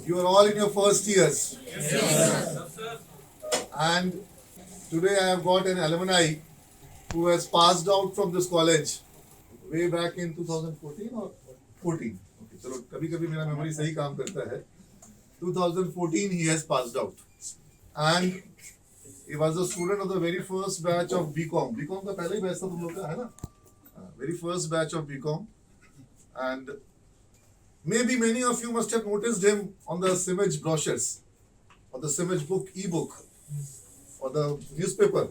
You are all in your first years. And today I have got an alumni who has passed out from this college way back in 2014 or 14. Okay, चलो कभी कभी मेरा memory सही काम करता है. 2014 he has passed out. And he was a student of the very first batch of BCom. BCom का पहला ही बैच था तुम लोग का है ना? Very first batch of BCom. And maybe many of you must have noticed him on the Simage brochures, or the Simage book, e-book, or the newspaper.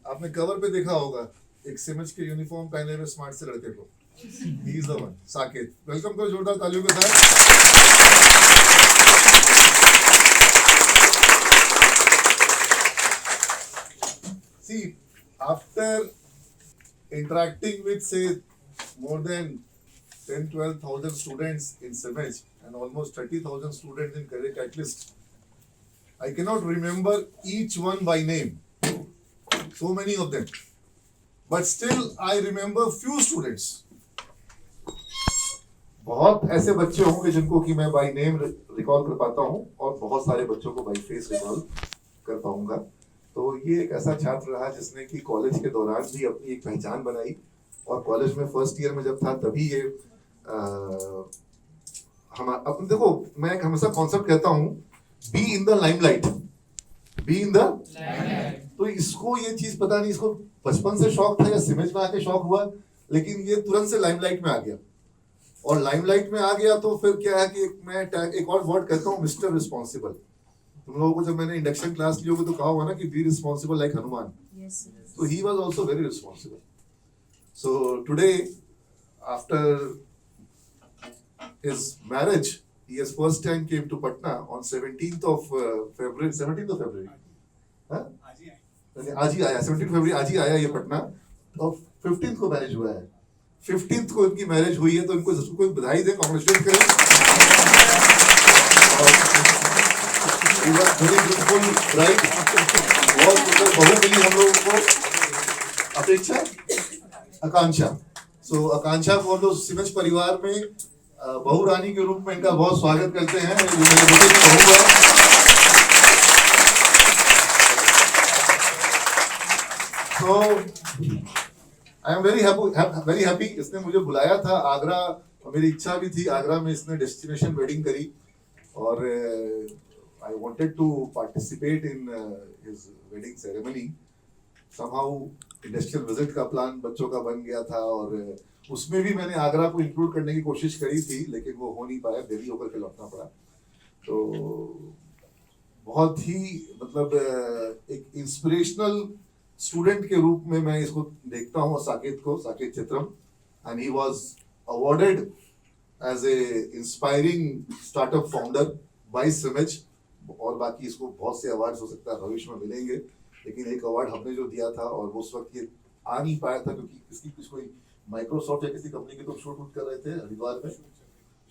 आपने cover पे देखा होगा एक सिमज के यूनिफॉर्म पहने हुए स्मार्ट से लड़के को. He is the one. Saket. Welcome करो जोरदार तालियों के साथ. See, after interacting with say more than 10-12,000 students in Simage and almost 30,000 students in Career Catalyst, I cannot remember each one by name. So many of them. But still I remember few students. बहुत ऐसे बच्चे होंगे जिनको कि मैं by name recall कर पाता हूँ और बहुत सारे बच्चों को बाय फेस रिकॉल कर पाऊंगा. तो ये एक ऐसा छात्र रहा जिसने कि कॉलेज के दौरान भी अपनी एक पहचान बनाई और कॉलेज में फर्स्ट ईयर में जब था तभी ये हम अपने देखो मैं एक हमेशा कॉन्सेप्ट कहता हूँ be in the limelight. Be in the तो इसको ये चीज पता नहीं इसको बचपन से शौक था या सिमज में आके शौक हुआ, लेकिन ये तुरंत से लाइमलाइट में आ गया. और लाइमलाइट में आ गया तो फिर क्या है कि मैं एक और वर्ड कहता हूँ मिस्टर रिस्पॉन्सिबल. तुम लोगों को जब मैंने इंडक्शन क्लास ली होगी तो कहा हुआ ना कि बी रिस्पॉन्सिबल लाइक हनुमान. तो he was also very responsible. So today after his marriage he has first time came to Patna on 17th of February. हाँ? आज ही आया 17 फरवरी आज ही आया ये पटना और 15th को मैरिज हुआ है. 15th को इनकी मैरिज हुई है तो इनको कोई बधाई दे, कांग्रेचुलेट करें. ब्यूटीफुल ब्राइड बहुत सुंदर बहू मिली हम लोगों को. अपेक्षा आकांक्षा. सो आकांक्षा को हम लोग सिमज परिवार में बहू रानी के रूप में इनका बहुत स्वागत करते हैं. मेरे बेटे की बहू है. So I am very happy. इसने मुझे बुलाया था आगरा और मेरी इच्छा भी थी. आगरा में इसने डेस्टिनेशन वेडिंग करी और I wanted to participate in his wedding ceremony. Somehow industrial visit का प्लान बच्चों का बन गया था और उसमें भी मैंने आगरा को इंक्लूड करने की कोशिश करी थी लेकिन वो हो नहीं पाया. दिल्ली होकर के लौटना पड़ा. तो बहुत ही मतलब एक इंस्पिरेशनल स्टूडेंट के रूप में मैं इसको देखता हूँ साकेत को, Saket Chitram. And he was awarded as a inspiring startup founder by SIMS. और बाकी इसको बहुत से अवार्ड्स हो सकता है भविष्य में मिलेंगे, लेकिन एक अवार्ड हमने जो दिया था और वो उस वक्त ये आ नहीं पाया था क्योंकि इसकी कुछ कोई माइक्रोसॉफ्ट या किसी कंपनी के तो शूट कर रहे थे. हरिद्वार में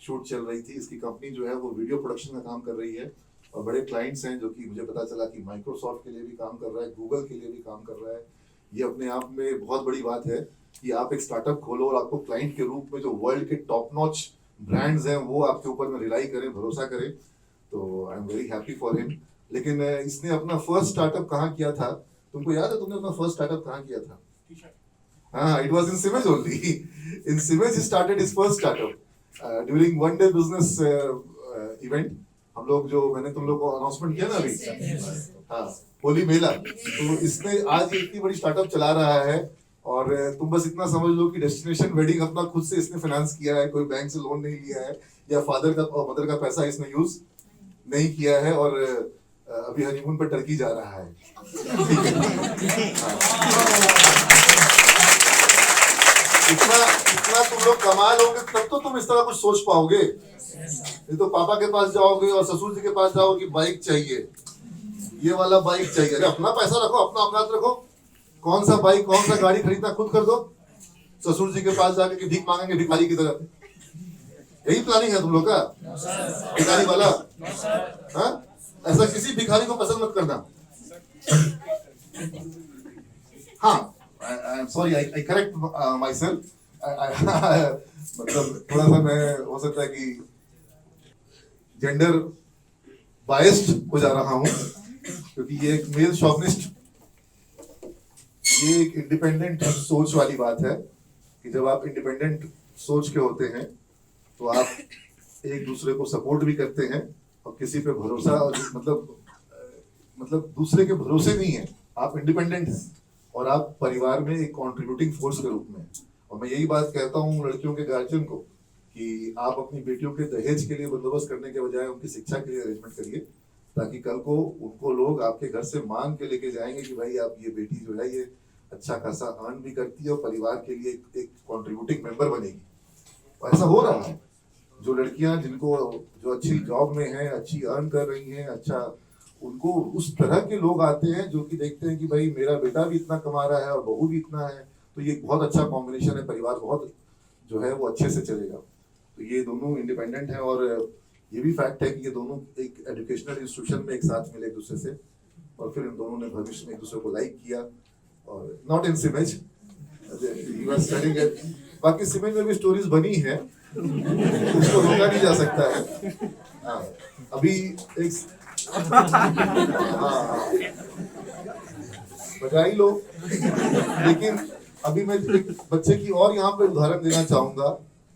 शूट चल रही थी. इसकी कंपनी जो है वो वीडियो प्रोडक्शन का काम कर रही है और बड़े क्लाइंट्स हैं जो कि मुझे पता चला कि माइक्रोसॉफ्ट के लिए भी काम कर रहा है, गूगल के लिए भी काम कर रहा है. ये अपने आप में बहुत बड़ी बात है कि आप एक स्टार्टअप खोलो और आपको क्लाइंट के रूप में जो वर्ल्ड के टॉप नॉच ब्रांड्स हैं वो आपके ऊपर में रिलाई करें, भरोसा करें. तो I am very happy for him. लेकिन इसने अपना फर्स्ट स्टार्टअप कहाँ किया था? तुमको याद है तुमने अपना फर्स्ट स्टार्टअप कहाँ किया था? हाँ, it was in Simage only. In Simage he started his first startup during one day business event. हम लोग जो मैंने तुम लोग को अनाउंसमेंट किया ना अभी, हाँ होली मेला. तो इसने आज इतनी बड़ी स्टार्टअप चला रहा है और तुम बस इतना समझ लो कि डेस्टिनेशन वेडिंग अपना खुद से इसने फाइनेंस किया है. कोई बैंक से लोन नहीं लिया है या फादर का और मदर का पैसा इसने यूज नहीं किया है और अभी हनीमून पर टर्की जा रहा है. इतना तुम लोग कमा लोगे तब तो तुम इस तरह कुछ सोच पाओगे. ये तो पापा के पास जाओगे और ससुर जी के पास जाओगे कि बाइक चाहिए, ये वाला बाइक चाहिए. अरे अपना पैसा रखो, अपना औकात रखो. कौन सा बाइक कौन सा गाड़ी खरीदना खुद कर दो. ससुर जी के पास जाके कि भीख मांगेंगे भिखारी की तरह. यही प्लानिंग है तुम लोग का भिखारी वाला? हाँ, ऐसा किसी भिखारी को पसंद मत करना. हाँ, I'm sorry, I correct myself. मतलब थोड़ा सा मैं हो सकता है कि जेंडर बायस्ड हो जा रहा हूँ, क्योंकि ये एक मेल शॉविनिस्ट, ये एक इंडिपेंडेंट सोच वाली बात है कि जब आप इंडिपेंडेंट सोच के होते हैं तो आप एक दूसरे को सपोर्ट भी करते हैं और किसी पे भरोसा, मतलब दूसरे के भरोसे नहीं है, आप इंडिपेंडेंट हैं और आप परिवार में एक कंट्रीब्यूटिंग फोर्स के रूप में। और मैं यही बात कहता हूँ लड़कियों के गार्जियन को कि आप अपनी बेटियों के दहेज के लिए बंदोबस्त करने के बजाय उनकी शिक्षा के लिए अरेंजमेंट करिए, ताकि कल को उनको लोग आपके घर से मांग के लेके जाएंगे कि भाई आप ये बेटी जो है ये अच्छा खासा अर्न भी करती है और परिवार के लिए एक कंट्रीब्यूटिंग मेंबर बनेगी। और ऐसा हो रहा है, जो लड़कियां जिनको जो अच्छी जॉब में हैं, अच्छी अर्न कर रही हैं, अच्छा, उनको उस तरह के लोग आते हैं जो कि देखते हैं कि भाई मेरा बेटा भी इतना कमा रहा है और बहू भी इतना है, तो ये बहुत अच्छा कॉम्बिनेशन है, परिवार बहुत जो है वो अच्छे से चलेगा। तो ये दोनों इंडिपेंडेंट हैं और ये भी फैक्ट है कि ये दोनों एक एजुकेशनल इंस्टीट्यूशन में एक साथ मिले एक दूसरे से, और फिर इन दोनों ने भविष्य में एक दूसरे को लाइक किया, और not in SIMS, you are studying it. बाकी सिमेज में भी स्टोरीज बनी है, उसको रोका नहीं जा सकता है। हाँ, अभी एक बजाई लो, लेकिन अभी मैं एक बच्चे की और यहाँ पे उदाहरण देना चाहूंगा।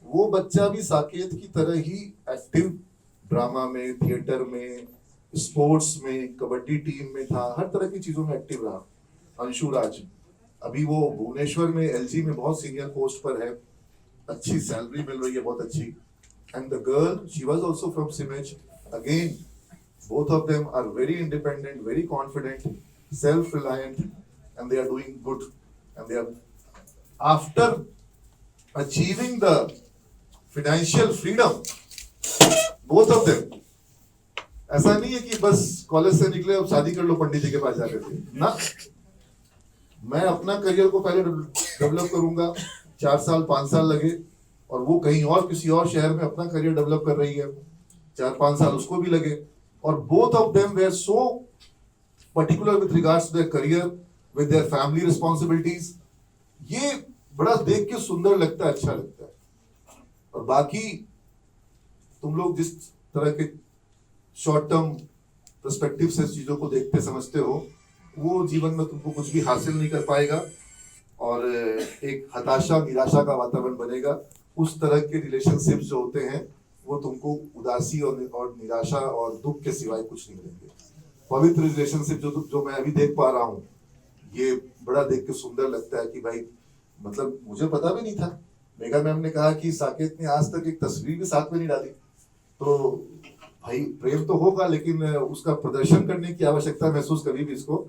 वो बच्चा भी साकेत की तरह ही एक्टिव ड्रामा में, थिएटर में, स्पोर्ट्स में, कबड्डी टीम में था, हर तरह की चीजों में एक्टिव रहा। अंशु राज, अभी वो भुवनेश्वर में एलजी में बहुत सीनियर पोस्ट पर है, अच्छी सैलरी मिल रही है, बहुत अच्छी। And the girl, she was also from SIMS, again both of them are very independent, very confident, self-reliant, and they are doing good, and they are, after achieving the financial freedom, both of them, ऐसा नहीं है कि बस college से निकले अब शादी कर लो पंडित जी के पास जाकर के ना। मैं अपना करियर को पहले डेवलप करूंगा, 4 साल 5 साल लगे, और वो कहीं और किसी और शहर में अपना करियर डेवलप कर रही है, 4-5 साल उसको भी लगे, और both of them were so particular with regards to their career, with their family responsibilities। ये बड़ा देख के सुंदर लगता है, अच्छा लगता है। और बाकी तुम लोग जिस तरह के शॉर्ट टर्म पर्सपेक्टिव से चीजों को देखते समझते हो, वो जीवन में तुमको कुछ भी हासिल नहीं कर पाएगा, और एक हताशा निराशा का वातावरण बनेगा। उस तरह के रिलेशनशिप जो होते हैं वो तुमको उदासी और निराशा और दुख के सिवाय कुछ नहीं मिलेंगे। पवित्र रिलेशनशिप जो मैं अभी देख पा रहा हूँ, ये बड़ा देख के सुंदर लगता है कि भाई, मतलब मुझे पता भी नहीं था। मेगा मैम ने कहा कि साकेत ने आज तक एक तस्वीर भी साथ में नहीं डाली, तो भाई प्रेम तो होगा, लेकिन उसका प्रदर्शन करने की आवश्यकता महसूस कभी भी इसको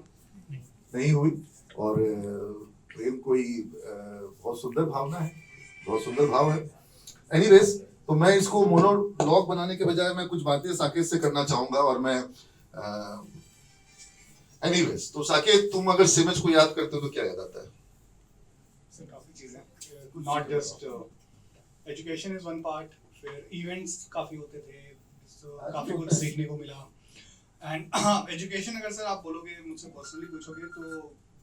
नहीं हुई। और प्रेम कोई बहुत सुंदर भावना है, बहुत सुंदर भाव है। एनीवेज, तो मैं इसको मोनोलॉग बनाने के बजाय मैं कुछ बातें साकेत से करना चाहूंगा, और मैं एनीवेज, तो साकेत, तुम अगर सिमेज को याद करते हो तो क्या याद आता है? सर काफी चीजें, not just education is one part, फिर इवेंट्स काफी होते थे, काफी कुछ सीखने को मिला। एंड एजुकेशन अगर सर आप बोलोगे, मुझसे पर्सनली पूछोगे, तो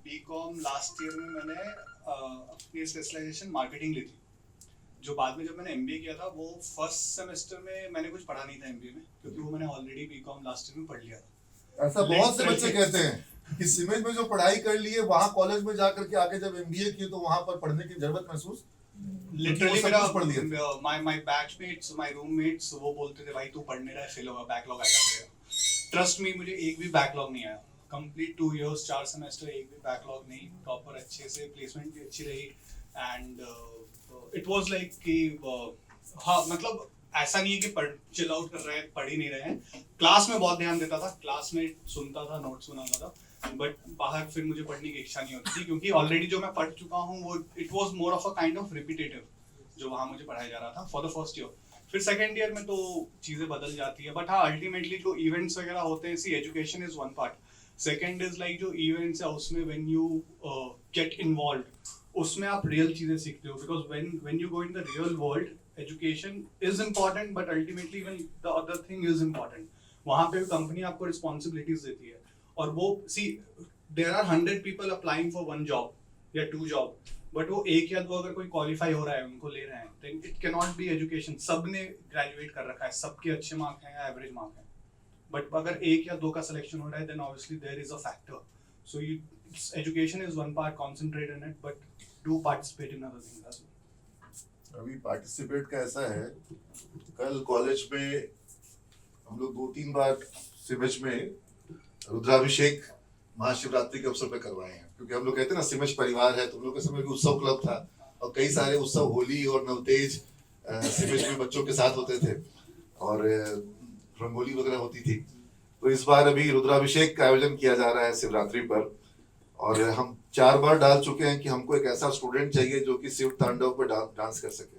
बीकॉम लास्ट ईयर में मैंने अपनी स्पेशलाइजेशन मार्केटिंग ली थी। जो बाद में जब मैंने एमबीए किया था, वो फर्स्ट सेमेस्टर में मैंने कुछ पढ़ा नहीं था एमबीए में, क्योंकि वो मैंने ऑलरेडी बीकॉम लास्ट ईयर में पढ़ लिया था। ऐसा बहुत से बच्चे कहते हैं कि सिमेज में जो पढ़ाई कर ली है, वहां कॉलेज में जाकर के आके जब एमबीए किए तो वहां पर पढ़ने की जरूरत महसूस, लिटरली मेरा माय बैचमेट्स, माय रूममेट्स, वो बोलते थे भाई तू पढ़ने रहा है, फेल होगा, बैकलॉग आएगा तेरा। ट्रस्ट मी, मुझे एक भी बैकलॉग नहीं आया। कंप्लीट 2 इयर्स 4 सेमेस्टर, एक भी बैकलॉग नहीं, प्रॉपर अच्छे से प्लेसमेंट भी अच्छी रही। एंड इट वाज लाइक कि हाँ, मतलब ऐसा नहीं है कि चिल आउट कर रहे हैं, पढ़ ही नहीं रहे हैं। क्लास में बहुत ध्यान देता था, क्लास में सुनता था, नोट्स बनाता था, बट बाहर फिर मुझे पढ़ने की इच्छा नहीं होती थी, क्योंकि ऑलरेडी जो मैं पढ़ चुका हूँ वो it was more of a kind of repetitive जो वहाँ मुझे पढ़ाया जा रहा था फॉर द फर्स्ट ईयर। फिर सेकेंड ईयर में तो चीजें बदल जाती है, बट हाँ अल्टीमेटली जो इवेंट्स वगैरह होते हैं, see education is one part, second is like जो इवेंट्स है उसमें व्हेन यू गेट इन्वॉल्व, उसमें आप रियल चीजें सीखते हो, because when you go in the real world, education is important, but ultimately even the other thing is important. वहाँ पे कंपनी आपको रिस्पॉन्सिबिलिटीज देती है, और वो सी there are 100 people applying for one job, या 2 जॉब, बट वो एक या दो अगर कोई क्वालिफाई हो रहा है उनको ले रहे हैं, then it can not be education. सबने ग्रेजुएट कर रखा है, सबके अच्छे मार्क हैं या एवरेज मार्क हैं, बट अगर एक या दो का सिलेक्शन हो रहा है then obviously there is a factor. So you education is one part, concentrate in it, but do participate in other things as well. अभी पार्टिसिपेट का ऐसा है, कल कॉलेज में हम लोग 2-3 बार सिमज में रुद्राभिषेक महाशिवरात्रि के अवसर पे करवाए हैं, क्योंकि हम लोग कहते हैं ना सिमज परिवार है, तो हम लोग के समय भी उत्सव क्लब था और कई सारे उत्सव होली और नवतेज सिमज में बच्चों के साथ होते थे और रंगोली वगैरह होती थी। तो इस बार अभी रुद्राभिषेक का आयोजन किया जा रहा है शिवरात्रि पर, और हम 4 बार डाल चुके हैं कि हमको एक ऐसा स्टूडेंट चाहिए जो कि शिव तांडव पर डांस कर सके,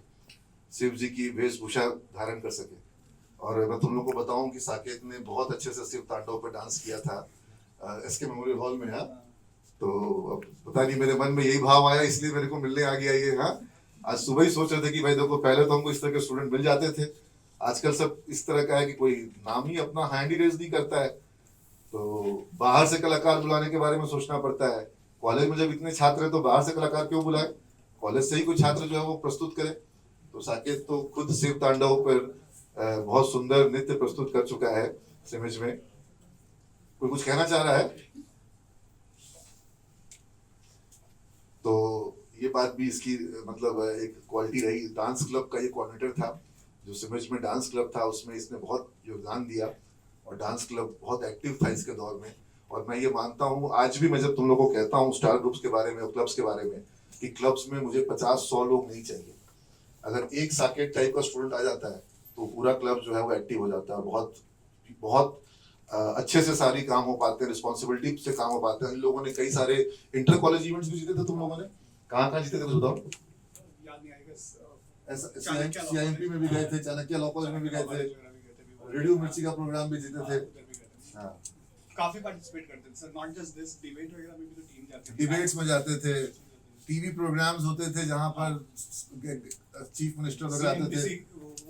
शिव जी की वेशभूषा धारण कर सके। और मैं तुम लोग को बताऊं कि साकेत ने बहुत अच्छे से शिव तांडव पर डांस किया था एसके मेमोरियल हॉल में। हाँ, तो अब पता नहीं मेरे मन में यही भाव आया इसलिए मेरे को मिलने आ गया ये। हाँ, आज सुबह ही सोच रहे थे कि भाई देखो पहले तो हमको इस तरह के स्टूडेंट मिल जाते थे, आजकल सब इस तरह का है कि कोई नाम ही अपना हैंड ही रेज नहीं करता है, तो बाहर से कलाकार बुलाने के बारे में सोचना पड़ता है। कॉलेज में जब इतने छात्र हैं तो बाहर से कलाकार क्यों बुलाए, कॉलेज से ही कोई छात्र जो है वो प्रस्तुत करे। तो साकेत तो खुद शिव तांडव पर बहुत सुंदर नृत्य प्रस्तुत कर चुका है सिमज में। कोई कुछ कहना चाह रहा है? तो ये बात भी इसकी मतलब एक क्वालिटी रही। डांस क्लब का ये कोऑर्डिनेटर था, जो सिमज में डांस क्लब था उसमें इसने बहुत योगदान दिया और डांस क्लब बहुत एक्टिव था इसके दौर में। और मैं ये मानता हूँ आज भी, मैं जब तुम लोगों को कहता हूँ स्टार ग्रुप्स के बारे में और क्लब्स के बारे में, कि क्लब्स में मुझे 50-100 लोग नहीं चाहिए। अगर एक साकेत टाइप का स्टूडेंट आ जाता है तो पूरा क्लब जो है वो एक्टिव हो जाता है, बहुत बहुत अच्छे से सारी काम हो पाते हैं, रिस्पॉन्सिबिलिटी से काम हो पाते हैं। इन लोगों ने कई सारे इंटर कॉलेज इवेंट्स भी जीते थे। तुम लोगों ने कहाँ जीते थे कुछ बताओ? याद नहीं आएगा। सीआईएमपी में भी गए थे, चाणक्य लॉ कॉलेज में भी गए थे, रेडियो मिर्ची का प्रोग्राम भी जीते थे। हाँ, काफी पार्टिसिपेट करते थे sir, not just this, debate वगैरह में भी तो टीम जाती थी, डिबेट्स में जाते थे, टीवी प्रोग्राम्स होते थे जहाँ पर चीफ मिनिस्टर वगैरह आते थे,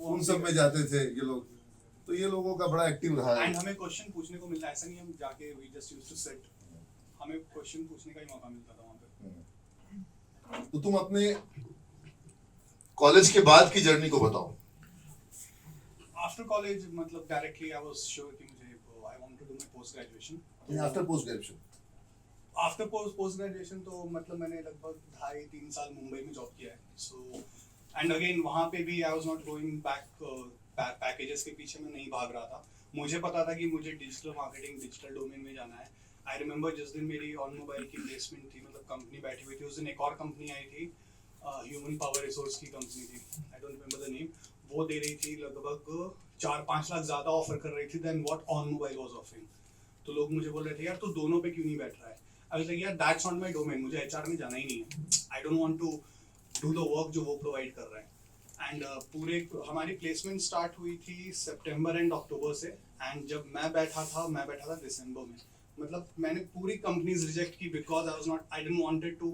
उन सब में जाते थे ये लोग। तो ये लोगों का बड़ा एक्टिव रहा है। एंड हमें क्वेश्चन पूछने को मिलता है, ऐसा नहीं हम जाके we just used to sit, हमें क्वेश्चन पूछने का ही मौका मिलता था वहां पे। तो तुम अपने कॉलेज के बाद की जर्नी को बताओ। आफ्टर कॉलेज मतलब डायरेक्टली आई वाज श्योर कि मुझे I want to do my post graduation. After post graduation, after post graduation तो मतलब मैंने लगभग 2.5-3 साल मुंबई में जॉब किया है। सो एंड अगेन वहाँ पे भी I was not going back packages के पीछे मैं नहीं भाग रहा था। मुझे पता था कि मुझे डिजिटल मार्केटिंग, डिजिटल डोमेन में जाना है। आई रिमेंबर जिस दिन मेरी ऑन मोबाइल की प्लेसमेंट थी, मतलब कंपनी बैठी हुई थी, उस दिन एक और कंपनी आई थी, ह्यूमन पावर रिसोर्स की कंपनी थी, I don't remember the name. वो दे रही थी लगभग 4-5 लाख ज़्यादा ऑफर कर रही थी then what on mobile was offering. तो लोग मुझे बोल रहे थे यार तू दोनों पे क्यों नहीं बैठ रहा है। आई वाज लाइक यार दैट्स नॉट माय डोमेन, मुझे एचआर में जाना ही नहीं है, I don't want to do the work जो वो प्रोवाइड कर रहा है। एंड पूरे हमारी प्लेसमेंट स्टार्ट हुई थी सितंबर एंड अक्टूबर से, एंड जब मैं बैठा था दिसंबर में। मतलब मैंने पूरी कंपनीज रिजेक्ट की because I didn't wanted to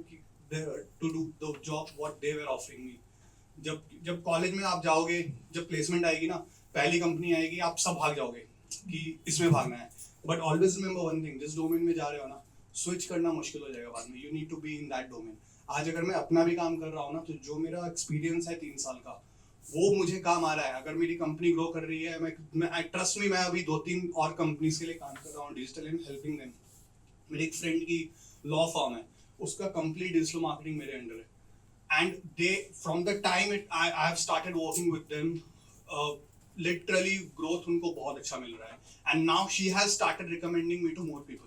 do the job what they were offering me. जब कॉलेज में आप जाओगे, जब प्लेसमेंट आएगी ना, पहली कंपनी आएगी, आप सब भाग जाओगे कि इसमें भागना है। But always remember one thing, जिस डोमेन में जा रहे हो ना, स्विच करना मुश्किल हो जाएगा बाद में। You need to be in that domain. आज अगर मैं अपना भी काम कर रहा हूँ ना, तो जो मेरा एक्सपीरियंस है 3 साल का, वो मुझे काम आ रहा है। अगर मेरी कंपनी ग्रो कर रही है, मैं ट्रस्ट मी, मैं अभी 2-3 और कंपनीज के लिए काम कर रहा हूँ डिजिटल एंड हेल्पिंग देम। मेरे एक फ्रेंड की लॉ फर्म है, उसका कंप्लीट डिजिटल मार्केटिंग मेरे अंडर है। And they from the time I have started working with them, literally growth उनको बहुत अच्छा मिल रहा है। And now she has started recommending me to more people.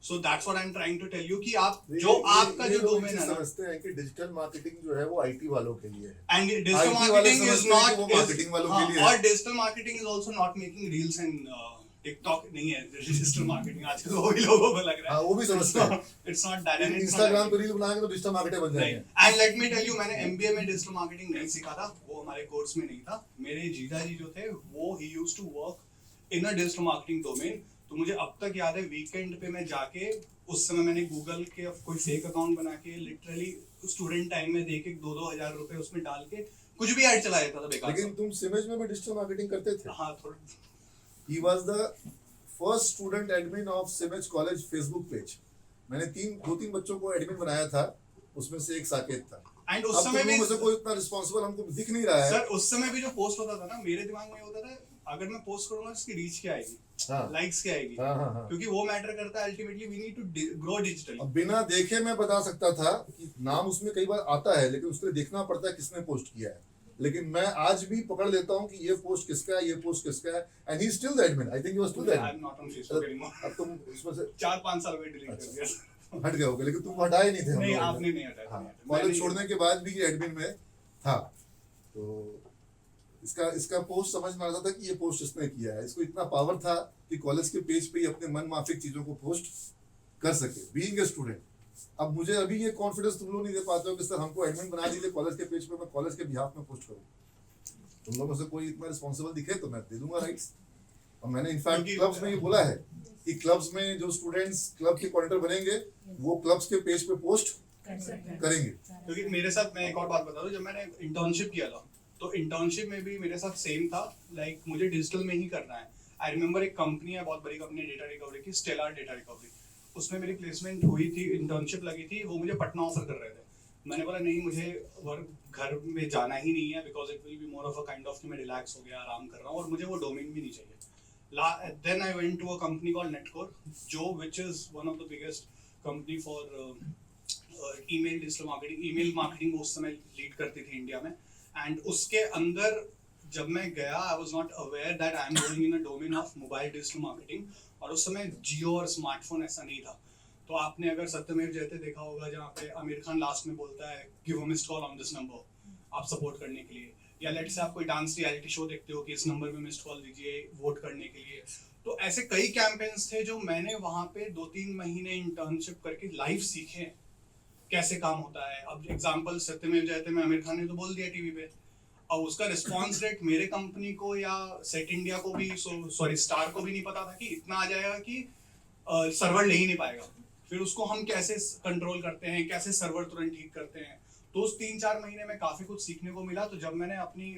So that's what I'm trying to tell you कि आप जो आपका जो डोमेन है ना, समझते हैं कि डिजिटल मार्केटिंग जो है वो आईटी वालों के लिए है, and digital marketing is not marketing वालों के लिए है। और digital marketing is also not making reels and TikTok नहीं है digital marketing। आजकल वो भी लोगों को लग रहा है, वो भी समझते हैं, it's not that, and it's Instagram पे रील बनाएंगे तो डिजिटल मार्केटर बन जाएंगे। And let me tell you, मैंने MBA में डिजिटल मार्केटिंग नहीं सीखा था, वो हमारे कोर्स में नहीं था। मेरे जीजा जी जो थे वो he used to work in a digital marketing domain। तो मुझे अब तक याद है वीकेंड पे मैं जाके, उस समय मैंने गूगल के कोई फेक अकाउंट बना के लिटरली स्टूडेंट टाइम में देके 2-2 हजार रुपए उसमें डाल के कुछ भी ऐड चला देता था बेकार। लेकिन तुम सिमज में भी डिजिटल मार्केटिंग करते थे? हाँ थोड़ा। He was the first student admin of SIMS college Facebook page. मैंने 2-3 बच्चों को एडमिन बनाया था उसमें से एक साकेत था। एंड उस अब समय तुम भी लोगों में से कोई इतना रिस्पॉन्सिबल हमको दिख नहीं रहा है। सर उस समय भी जो पोस्ट होता था ना, मेरे दिमाग में होता था अगर मैं पोस्ट करूंगा इसकी रीच क्या आएगी, हाँ। लाइक्स क्या आएगी, हाँ। क्योंकि वो मैटर करता है ultimately. We need to grow digitally. अब बिना देखे मैं बता सकता था कि नाम उसमें कई बार आता है, लेकिन उसके लिए देखना पड़ता है किसने पोस्ट किया है। लेकिन मैं आज भी पकड़ लेता हूँ कि ये पोस्ट किसका है, ये पोस्ट किसका है, and he still the admin. I think he was still the I am admin. Not on Facebook anymore. अब तुम उसमें से 4-5 साल में डिलीट कर दिया। हट गए होगे, लेकिन तुम हटाए नहीं थे हम नहीं, लोगों ने। आपने नहीं हटाया। हाँ, मैंने कॉलेज नहीं छोड़ने के बाद भी ये एडमिन में था। तो इसका पोस्ट समझ में आता था कि ये पोस्ट इसने किया है। इसको इतना पावर था कि कॉलेज के पेज पे ही अपने मन माफिक चीजों को पोस्ट कर सके, बीइंग ए स्टूडेंट। अब मुझे अभी ये कॉन्फिडेंस तुम लोग नहीं दे पाते हो कि सर हमको एडमिन बना दीजिए कॉलेज के पेज पे, मैं कॉलेज के बिहाफ में पोस्ट करूँ। तुम लोगों से कोई इतना रिस्पॉन्सिबल दिखे तो मैं दे दूंगा राइट्स। और मैंने इनफैक्ट क्लब्स में ये बोला है कि क्लब्स में जो स्टूडेंट्स क्लब के कोऑर्डिनेटर बनेंगे वो क्लब्स के पेज पे पोस्ट करेंगे। क्योंकि मेरे साथ, मैं एक और बात बता दूं, जब मैंने इंटर्नशिप किया था तो इंटर्नशिप में भी मेरे साथ सेम था। लाइक मुझे डिजिटल में ही करना है। आई रिमेंबर एक कंपनी है, बहुत बड़ी कंपनी, डेटा रिकवरी की, स्टेलर डेटा रिकवरी। उसमें मेरी प्लेसमेंट हुई थी, इंटर्नशिप लगी थी। वो मुझे पटना ऑफर कर रहे थे। मैंने बोला नहीं, मुझे वर्क घर में जाना ही नहीं है, because it will be more of a kind of कि मैं रिलैक्स हो गया, आराम कर रहा हूँ, और मुझे वो डोमेन भी नहीं चाहिए। Then I went to a company called Netcore, जो which is one of the biggest company for email digital marketing. Email marketing उस समय लीड करती थी इंडिया में। एंड उसके अंदर जब मैं गया, I was not aware that I am going in a domain of mobile digital marketing. और उस समय जियो और स्मार्टफोन ऐसा नहीं था। तो आपने अगर सत्यमेव जयते देखा होगा, जहाँ पे आमिर खान लास्ट में बोलता है give a missed call on this number, आप सपोर्ट करने के लिए। या लेट्स से आप कोई डांस रियलिटी शो देखते हो कि इस नंबर में मिस्ड कॉल दीजिए वोट करने के लिए। तो ऐसे कई कैंपेन्स थे जो मैंने वहाँ पे 2-3 महीने इंटर्नशिप करके लाइव सीखे कैसे काम होता है। अब एग्जांपल सत्यमेव जयते में आमिर खान ने तो बोल दिया टीवी पे, और उसका रिस्पांस रेट मेरे कंपनी को या सेट इंडिया को भी, सॉरी स्टार को भी नहीं पता था कि इतना आ जाएगा कि सर्वर ले ही नहीं पाएगा। फिर उसको हम कैसे कंट्रोल करते हैं, कैसे सर्वर तुरंत ठीक करते हैं। तो उस 3-4 महीने में काफी कुछ सीखने को मिला। तो जब मैंने अपनी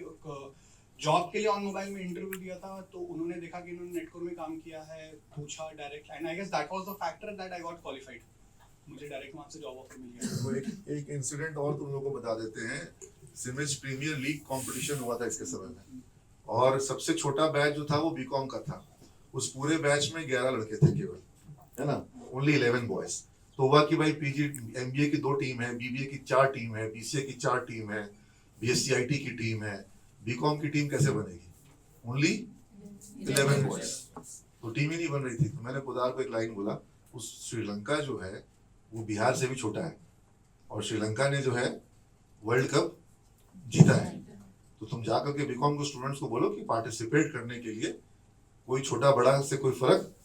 जॉब के लिए ऑन मोबाइल में इंटरव्यू दिया था, तो उन्होंने देखा कि इन्होंने नेटकोर में काम किया है, पूछा direct, and I guess that was the factor that I got qualified. मुझे डायरेक्ट वहां से जॉब ऑफर मिल गया। तो एक इंसिडेंट और तुम लोगों को बता देते हैं। सिमेज प्रीमियर लीग कंपटीशन हुआ था इसके समय में, और सबसे छोटा बैच जो था वो बीकॉम का था। उस पूरे बैच में 11 लड़के थे केवल, है ना, ओनली 11 बॉयज। तो हुआ कि भाई पीजी एमबीए की 2 टीम है, बीबीए की 4 टीम है, बीसीए की 4 टीम है, बीएससी आईटी की टीम है, बीकॉम की टीम कैसे बनेगी? Only 11 boys. तो टीम ही नहीं बन रही थी। तो मैंने पोदार को एक लाइन बोला, उस श्रीलंका जो है वो बिहार से भी छोटा है, और श्रीलंका ने जो है वर्ल्ड कप जीता है। तो तुम जाकर के बीकॉम के स्टूडेंट्स को बोलो कि पार्टिसिपेट करने के लिए कोई छोटा बड़ा से कोई फर्क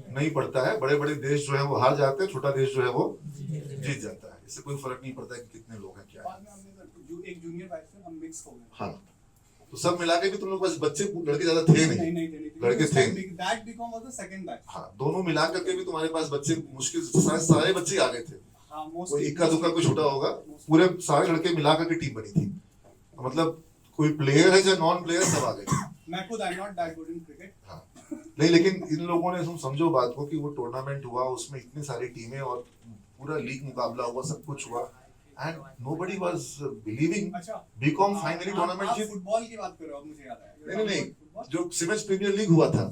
नहीं पड़ता है। बड़े बड़े देश जो है वो हार जाते हैं, छोटा देश जो है वो जीत जाता है। इससे कोई फर्क नहीं पड़ता है कि कितने लोग हैं क्या है। बाद में हमने एक जूनियर बैच में हम मिक्स हो गए। हाँ, तो सब मिला के भी तुम लोग बस बच्चे लड़के ज्यादा थे नहीं, लड़के थे। That BCom was the second batch. हाँ, दोनों मिला करके भी तुम्हारे पास बच्चे मुश्किल से सारे बच्चे आ गए थे। हाँ, कोई इक्का दुक्का कोई छोटा होगा, पूरे सारे लड़के मिला करके टीम बनी थी। मतलब कोई प्लेयर है या नॉन प्लेयर सब आ गए। मैं खुद I am not that good in cricket. हाँ, नहीं, लेकिन इन लोगों ने, तुम समझो बात को कि वो टूर्नामेंट हुआ, उसमें इतनी सारी टीमें और पूरा लीग मुकाबला हुआ, सब कुछ हुआ, एंड नोबडी वाज बिलीविंग। अच्छा, बीकॉम फाइनली टूर्नामेंट आप जीत। फुटबॉल की बात कर रहे हो, अब मुझे याद आया। नहीं, जो सिमेज प्रीमियर लीग हुआ था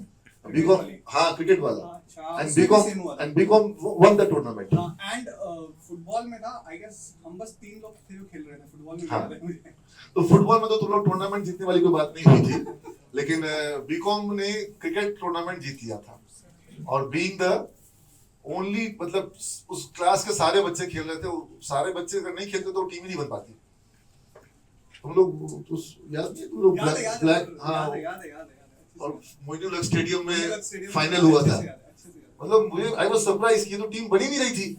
बीकॉम, हाँ क्रिकेट वाला, अच्छा, and BCom won the tournament. And football में था, आई गेस हम बस 3 लोग थे जो खेल रहे थे फुटबॉल में। हाँ। याद है मुझे। तो फुटबॉल में तो तुम लोग टूर्नामेंट जीतने वाली कोई बात नहीं हुई थी, लेकिन बीकॉम ने क्रिकेट टूर्नामेंट जीत लिया था। और बीइंग द ओनली, मतलब उस क्लास के सारे बच्चे खेल रहे थे। सारे बच्चे अगर नहीं खेलते तो टीम ही नहीं बन पाती। तुम लोग उस याद नहीं, तुम लोग ब्लैक, हाँ, और मोइनुल हक स्टेडियम में फाइनल हुआ था। मतलब मुझे आई वाज सरप्राइज कि ये तो टीम बनी नहीं रही थी।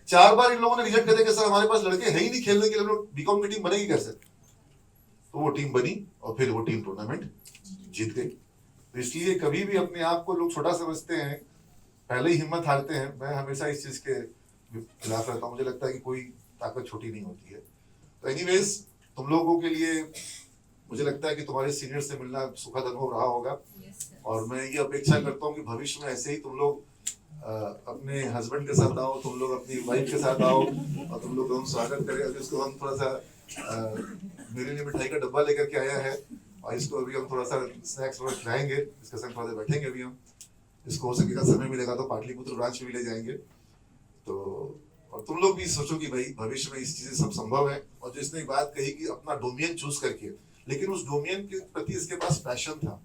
4 बार इन लोगों ने रिजेक्ट कर दिया कि सर हमारे पास लड़के हैं ही नहीं खेलने के लिए, हम लोग बीकॉम की टीम बनेगी कैसे? तो वो टीम बनी और फिर वो टीम टूर्नामेंट जीत गई। तो इसलिए कभी भी अपने आप को लोग छोटा समझते हैं, पहले ही हिम्मत हारते हैं। मैं हमेशा इस चीज के खिलाफ रहता हूँ। मुझे लगता है कि कोई ताकत छोटी नहीं होती है। तो एनीवेज, तुम लोगों के लिए मुझे लगता है कि तुम्हारे सीनियर से मिलना सुखद अनुभव रहा होगा। और मैं ये अपेक्षा करता हूँ कि भविष्य में ऐसे ही तुम लोग अपने हस्बैंड के साथ आओ, तुम लोग अपनी वाइफ के साथ आओ और तुम लोग हम स्वागत करें। अभी इसको हम थोड़ा सा मेरे लिए मिठाई का डब्बा लेकर के आया है और इसको अभी हम थोड़ा सा स्नैक्स वगैरह खिलाएंगे, इसके संग थोड़ा देर बैठेंगे अभी हम। इसको हो सकेगा समय मिलेगा तो पाटलिपुत्र ब्रांच में भी ले जाएंगे। तो और तुम लोग भी सोचो कि भाई भविष्य में इस चीजें सब संभव है। और जो इसने एक बात कही कि अपना डोमेन चूज करके, लेकिन उस डोमेन के प्रति इसके पास पैशन था।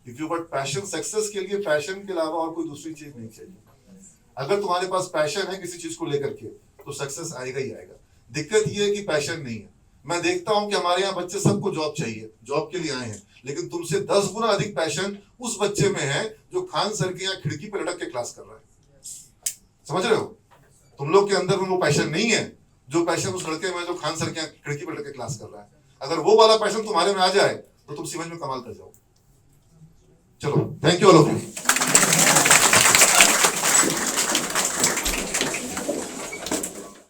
If you got passion, success के लिए पैशन के अलावा और कोई दूसरी चीज नहीं चाहिए। अगर तुम्हारे पास पैशन है किसी चीज को लेकर के तो सक्सेस आएगा ही आएगा। दिक्कत ये है कि पैशन नहीं है। मैं देखता हूं कि हमारे यहाँ बच्चे सबको जॉब चाहिए, जॉब के लिए आए हैं, लेकिन तुमसे 10 गुना अधिक पैशन उस बच्चे में है जो खान सर के यहाँ खिड़की पर लटक के क्लास कर रहा है। समझ रहे हो? तुम लोग के अंदर में वो पैशन नहीं है जो पैशन उस लड़के में जो खान सर के यहाँ खिड़की पर लटक के क्लास कर रहा है। अगर वो वाला पैशन तुम्हारे में आ जाए तो तुम समझ में कमाल कर जाओ। चलो, thank you all of you.